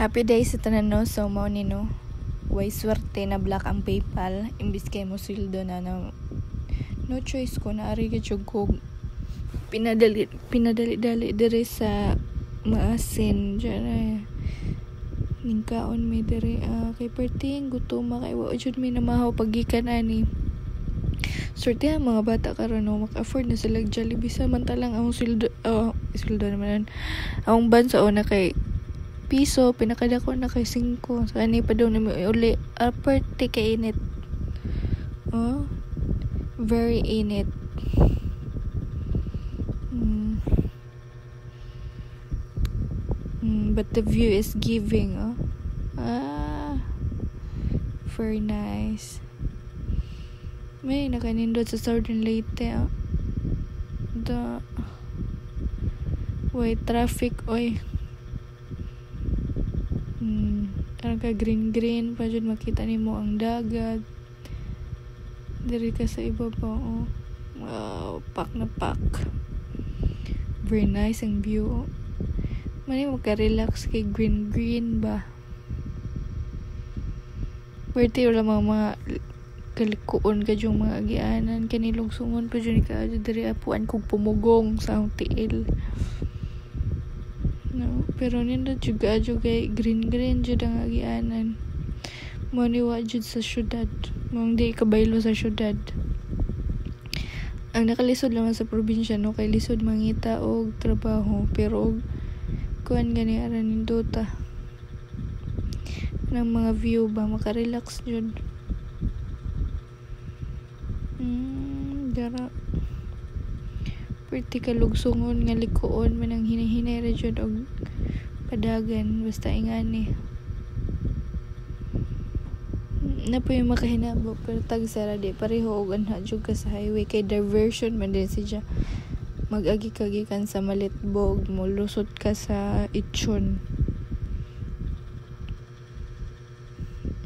Happy day sa tanan no. So mao ni no. Way swerte na black ang PayPal imbis kay mo sweldo na no choice ko na ari gyud ko pinadali dire sa maasin diyan ningkaon mi dire kay perting gutom kay wa jud mi namahaw pagikan ani. Swerte ang mga bata karon no maka-afford na sila Jollibee samantalang ang sweldo naman ang bansa na kay piso pinakadako na kay 5 so ani pa daw na uli aperte kay init very init. But the view is giving very nice. May nakanindot sa Southern Leyte the way traffic karang ka green pa jud makita nimo ang dagat diri ka sa iba pa pak na pak. Very nice ang view mani magka-relax kay green ba pwede wala mga kalikuon ka yung mga agianan kanilong sungon pa dyan ka diri apuan kong pumugong sa tiil no pero nindot juga green jud ang agianan mo niwa jud sa syudad mong di kabaylo sa syudad ang nakalisod lang sa probinsya no kay lisod mangita og trabaho pero kuan gani aran nindota ng mga view ba maka-relax jud dara pwede ka lugsungon nga likuon man ang hinahinay ra jud og padagan basta ingani na po yung makahinabo pero tag sara di pareho og anha jud ka sa highway kay diversion man din siya mag-agi-kagikan sa Malitbog mo lusot ka sa Itchon.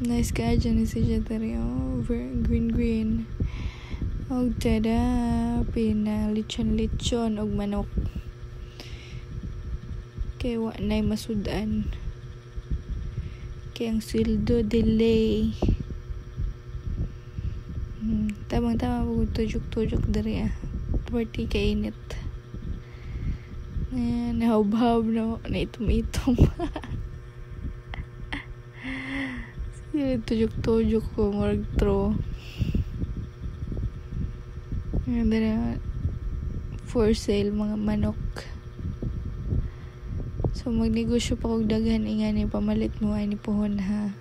Nice ka dyan siya tari green og tada pina lechon og manok kay wa nay masudan kay ang sweldo delay tamang pag tujuk dari party kay init nahawb no na itom tujuk ko morag tro and for sale mga manok so magnegosyo pa kog daghan ingani pamalit mo ay ni pohon ha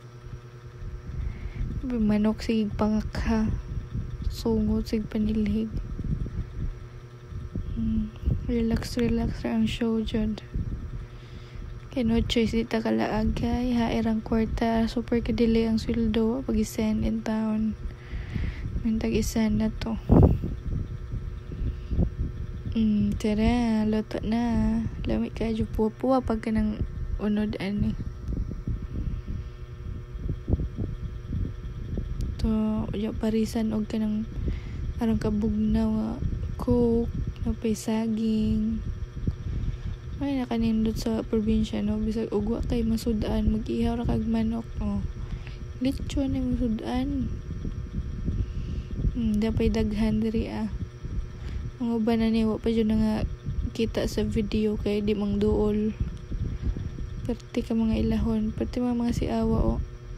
manok sig pangakha sungot sig panilhig relax ra ang show jud kay no choice dita kalaag kay hair ang kwarta super kadili ang sweldo pag isend in town mintag isend na to tara luto na lamig ka jud puwa pag kanang unod ani to uya parisan og kanang arang kabugnaw cook napay saging ay nakanindot sa probinsya no bisag ugwa kay masudan mag-ihaw ra kag manok lechon ay masudan dapay daghan diri mga uban na niwa pa dyan nga kita sa video kay di mang duol perti ka mga ilahon perti mga siawa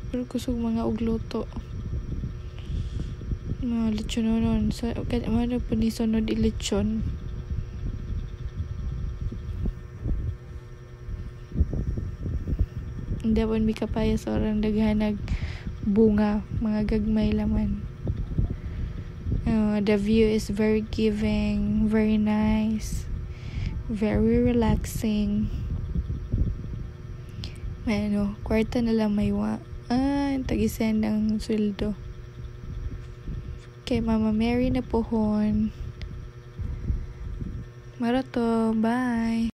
pero kusog mga ugluto mga lechon nonon sa kaya mga po ni sunod ilechon hindi po may kapaya sa orang daghanag bunga mga gagmay laman. The view is very giving, very nice, very relaxing. Kwarta na lang may tag-isend ang sweldo. Kay Mama Mary na pohon. Marato, bye!